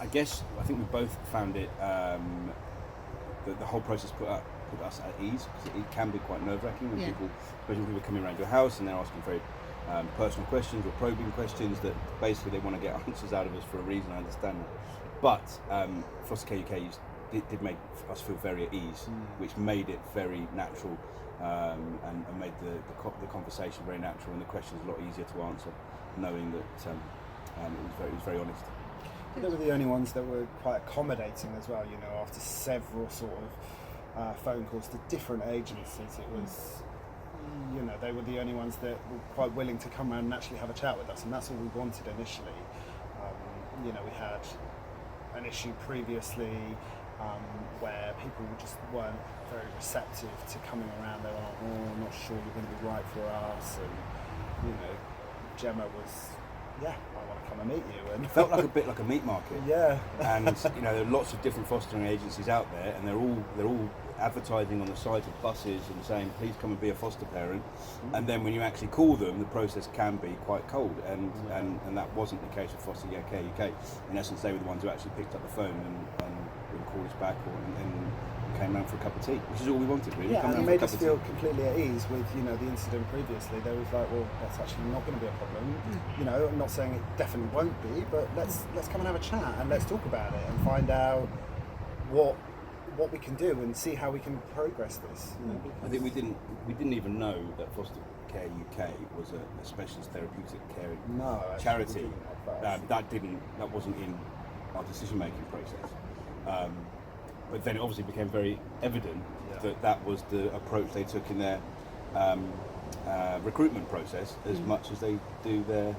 I think we both found it, the whole process put us at ease, because it can be quite nerve-wracking when especially when people come around your house and they're asking very personal questions or probing questions that basically they want to get answers out of us for a reason. I understand that. But FosterCare UK did make us feel very at ease, which made it very natural, and made the conversation very natural and the questions a lot easier to answer, knowing that it was very honest. They were the only ones that were quite accommodating as well, after several sort of phone calls to different agencies. It was, they were the only ones that were quite willing to come around and actually have a chat with us, and that's all we wanted initially. We had an issue previously where people just weren't very receptive to coming around. They were like, I'm not sure you're going to be right for us, and Gemma was, I want to come and meet you. And it felt like a bit like a meat market. Yeah. And there are lots of different fostering agencies out there, and they're all advertising on the sides of buses and saying, please come and be a foster parent. And then when you actually call them, the process can be quite cold, and that wasn't the case with FosterCare UK. In essence, they were the ones who actually picked up the phone and called us back and came round for a cup of tea, which is all we wanted, really. Yeah, and it made us feel completely at ease with the incident previously. They was like, well, that's actually not going to be a problem. I'm not saying it definitely won't be, but let's come and have a chat and let's talk about it and find out what we can do and see how we can progress this. I think we didn't even know that FosterCare UK was a specialist therapeutic care charity. That wasn't in our decision making process. But then it obviously became very evident that was the approach they took in their recruitment process, as much as they do the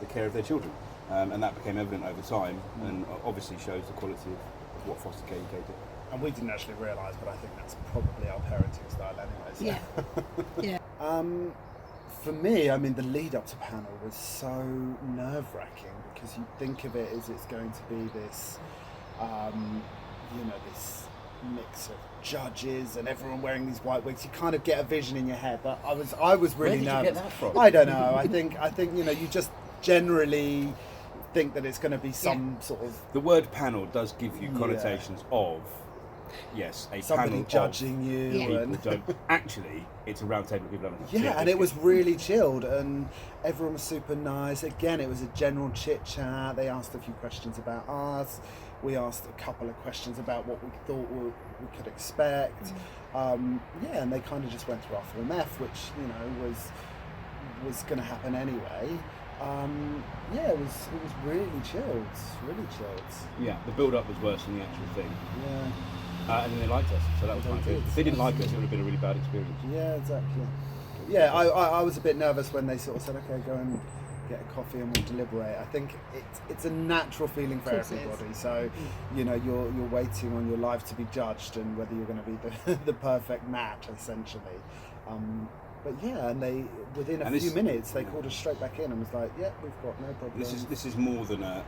care of their children, and that became evident over time, and obviously shows the quality of what FosterCare UK did. And we didn't actually realise, but I think that's probably our parenting style anyway. So. Yeah. For me, the lead up to panel was so nerve-wracking, because you think of it as it's going to be this, this mix of judges and everyone wearing these white wigs. You kind of get a vision in your head, but I was really nervous. Where did you get that from? I don't know. I think you just generally think that it's going to be some sort of... The word panel does give you connotations of, yes, a somebody panel judging you. And actually, it's a round table of people having a and it was really chilled, and everyone was super nice. Again, it was a general chit chat. They asked a few questions about us. We asked a couple of questions about what we thought we could expect. And they kind of just went through our Form F, which was going to happen anyway. It was really chilled, Yeah, the build-up was worse than the actual thing. Yeah. And then they liked us, so that was quite good. If they didn't like us, it would have been a really bad experience. Yeah, exactly. Yeah, I was a bit nervous when they sort of said, okay, go and get a coffee and we'll deliberate. I think it's a natural feeling for everybody. So, you're waiting on your life to be judged and whether you're going to be the perfect match, essentially. But and they within a few minutes they called us straight back in and was like, we've got no problem. This is more than a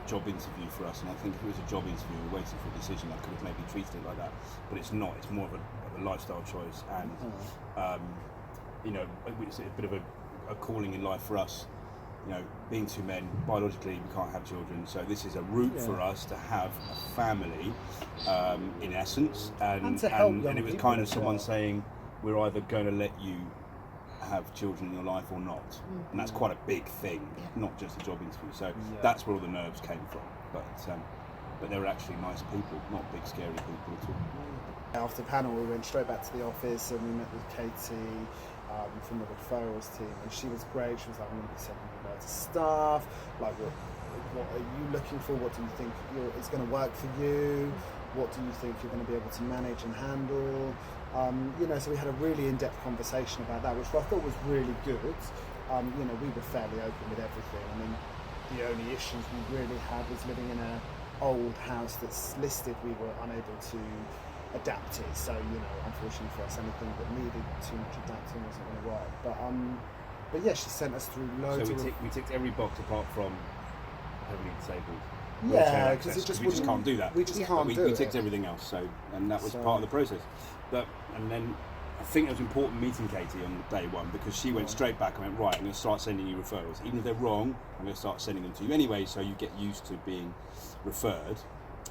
job interview for us, and I think if it was a job interview, we're waiting for a decision, I could have maybe treated it like that. But it's not. It's more of a lifestyle choice, and it's a bit of a calling in life for us. Being two men, biologically we can't have children, so this is a route for us to have a family, in essence, and to help young and it was people kind of as someone well. saying, we're either going to let you have children in your life or not, and that's quite a big thing, not just a job interview. So that's where all the nerves came from. But they were actually nice people, not big scary people at all. After panel, we went straight back to the office and we met with Katie from the referrals team, and she was great. She was like, I'm going to be sending you guys to staff. Like, what are you looking for? What do you think is going to work for you? What do you think you're going to be able to manage and handle? So we had a really in-depth conversation about that, which I thought was really good. We were fairly open with everything. The only issues we really had was living in an old house that's listed. We were unable to adapt it. So, unfortunately for us, anything that needed too much adapting wasn't going to work. But she sent us through loads of... we ticked every box apart from heavily disabled. Yeah, because we just can't do that. We just can't do it. We ticked everything else, and that was part of the process. And then I think it was important meeting Katie on day one, because she went straight back and went, right, I'm going to start sending you referrals. Even if they're wrong, I'm going to start sending them to you anyway, so you get used to being referred.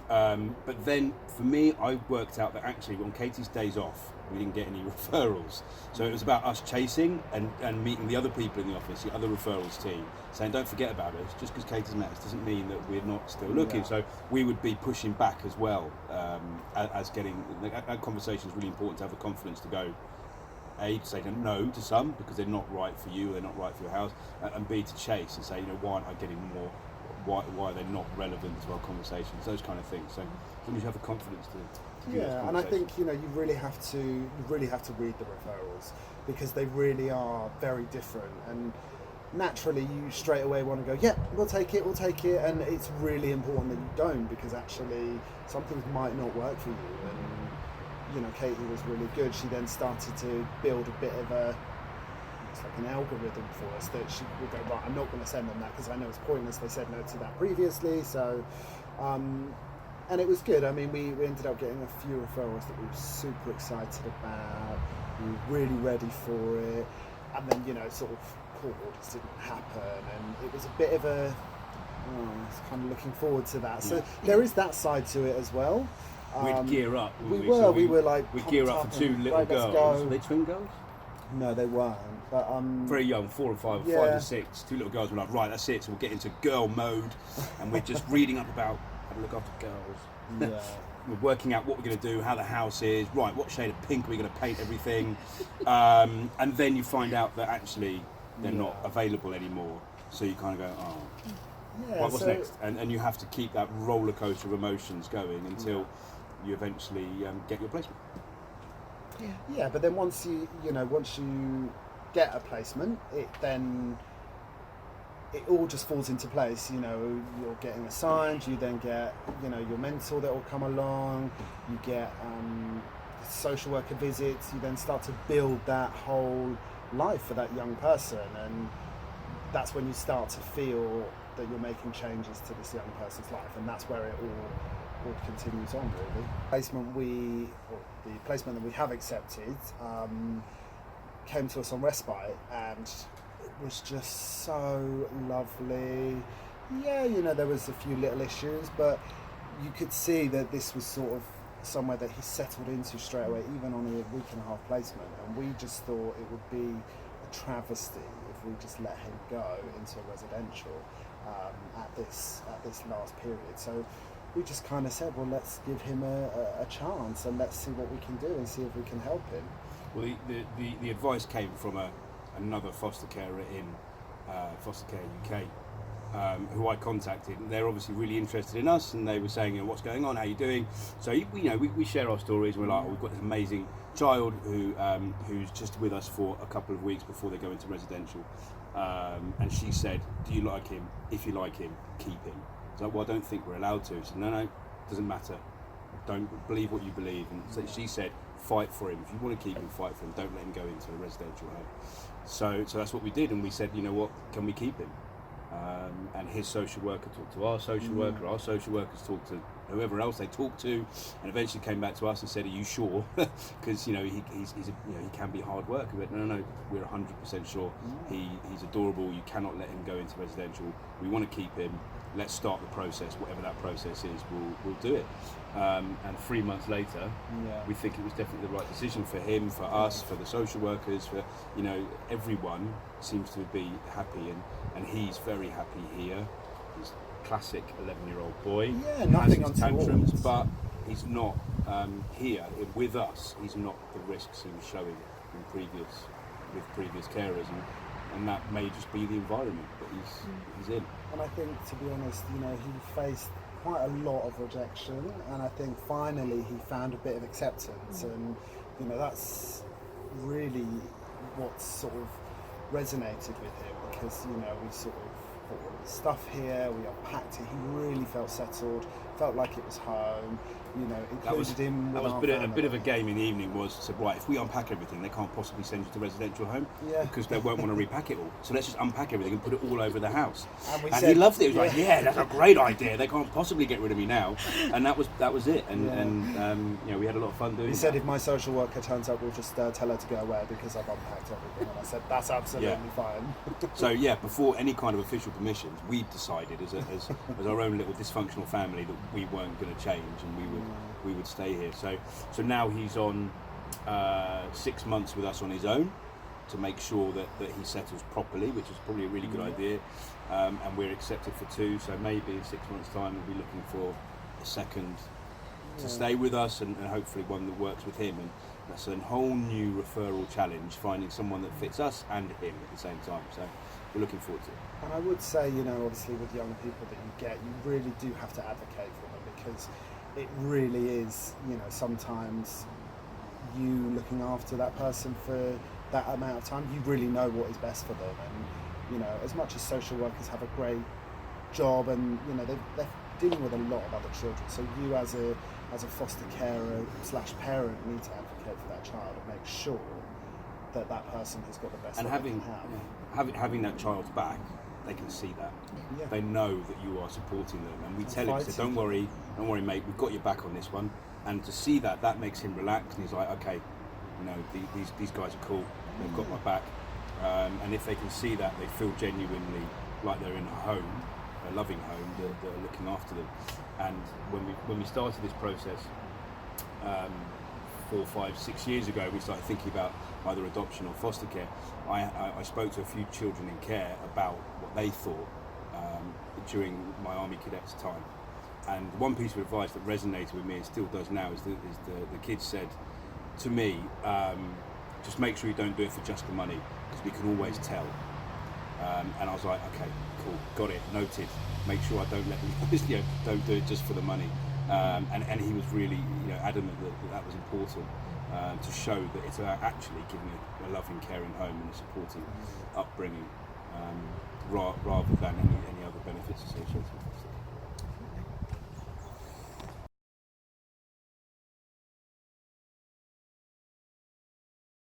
But then for me, I worked out that actually on Katie's days off, we didn't get any referrals. So it was about us chasing and meeting the other people in the office, the other referrals team, saying, don't forget about us. Just because Katie's met us doesn't mean that we're not still looking. So we would be pushing back as well, as getting, that conversation is really important, to have the confidence to go, A, to say no to some because they're not right for you, they're not right for your house, and B, to chase and say, why aren't I getting more? Why are they not relevant to our conversations? Those kind of things. So as long as you have the confidence to do those and I think you really have to read the referrals, because they really are very different, and naturally you straight away want to go, yeah, we'll take it, and it's really important that you don't, because actually some things might not work for you. And Katie was really good. She then started to build a bit of it's like an algorithm for us, that she would go, right, I'm not going to send them that because I know it's pointless, they said no to that previously. So and it was good. I mean, we ended up getting a few referrals that we were super excited about. We were really ready for it, and then sort of court orders didn't happen, and it was a bit of I was kind of looking forward to that. So there is that side to it as well. We'd gear up. We were like, we'd gear up for two little girls. Were they twin girls? No, they weren't. But very young, 4 and 5, 5 and 6. Two little girls were like, right, that's it. So we'll get into girl mode, and we're just reading up about how to look after girls. Yeah. We're working out what we're going to do, how the house is, right, what shade of pink are we going to paint everything, and then you find out that actually they're not available anymore. So you kind of go, what's next? And you have to keep that roller coaster of emotions going until you eventually get your placement. Yeah, but then once you get a placement, it all just falls into place. You're getting assigned, you then get your mentor that will come along, you get social worker visits, you then start to build that whole life for that young person, and that's when you start to feel that you're making changes to this young person's life, and that's where it all continues on, really. The placement that we have accepted came to us on respite, and it was just so lovely. Yeah, there was a few little issues, but you could see that this was sort of somewhere that he settled into straight away, even on a week and a half placement, and we just thought it would be a travesty if we just let him go into a residential at this last period. So we just kind of said, well, let's give him a chance, and let's see what we can do and see if we can help him. Well, the advice came from another foster carer in FosterCare UK, who I contacted. They're obviously really interested in us, and they were saying, what's going on, how you doing? So we share our stories, and we're like, we've got this amazing child who's just with us for a couple of weeks before they go into residential. And she said, do you like him? If you like him, keep him. I was like, well, I don't think we're allowed to. She said, no, doesn't matter. Don't believe what you believe. And so she said, fight for him. If you want to keep him, fight for him. Don't let him go into a residential home. So that's what we did, and we said, you know what, can we keep him? And his social worker talked to our social worker, our social workers talked to whoever else they talked to, and eventually came back to us and said, are you sure? Because he can be hard work. We went, no, we're 100% sure. He's adorable. You cannot let him go into residential. We want to keep him. Let's start the process. Whatever that process is, we'll do it. And 3 months later, we think it was definitely the right decision for him, for us, for the social workers, for everyone seems to be happy, and he's very happy here. He's a classic 11-year-old boy. Yeah, nothing on tantrums, but he's not here with us. He's not the risks he was showing with previous carers, and that may just be the environment that he's in. And I think, to be honest, he faced quite a lot of rejection, and I think finally he found a bit of acceptance, and that's really what sort of resonated with him, because we sort of put all his stuff here, we unpacked it, he really felt settled, felt like it was home. You know, included him. That was a bit of a game in the evening. Was to right, if we unpack everything, they can't possibly send you to residential home because they won't want to repack it all. So let's just unpack everything and put it all over the house. And he loved it. He was like, yeah, that's a great idea. They can't possibly get rid of me now. And that was it. And you know, we had a lot of fun doing it. He said, if my social worker turns up, we'll just tell her to go away because I've unpacked everything. And I said, that's absolutely fine. So yeah, before any kind of official permissions, we decided as our own little dysfunctional family that we weren't going to change and we would stay here. So now he's on 6 months with us on his own to make sure that he settles properly, which is probably a really good idea. And we're accepted for 2, so maybe in 6 months' time we'll be looking for a second to stay with us and hopefully one that works with him. And that's a whole new referral challenge, finding someone that fits us and him at the same time. So we're looking forward to it. And I would say, you know, obviously with young people that you get, you really do have to advocate for them, because it really is, you know, sometimes you looking after that person for that amount of time, you really know what is best for them. And, you know, as much as social workers have a great job and, you know, they're dealing with a lot of other children, so you as a foster carer / parent need to advocate for that child and make sure that that person has got the best and that they can have. having that child's back, they can see that. They know that you are supporting them, and we tell him, so don't worry mate, we've got your back on this one. And to see that makes him relax, and he's like, okay, you know, these guys are cool, they've got my back. And if they can see that, they feel genuinely like they're in a home, a loving home that are looking after them. And when we started this process 4, 5, 6 years ago, we started thinking about either adoption or foster care. I spoke to a few children in care about what they thought during my Army Cadets time. And one piece of advice that resonated with me and still does now is the kids said to me, just make sure you don't do it for just the money, because we can always tell. And I was like, okay, cool, got it, noted. Make sure I don't let them, you know, don't do it just for the money. And he was really, you know, adamant that was important to show that it's actually giving a loving, caring home and a supporting upbringing, rather than any other benefits associated with it.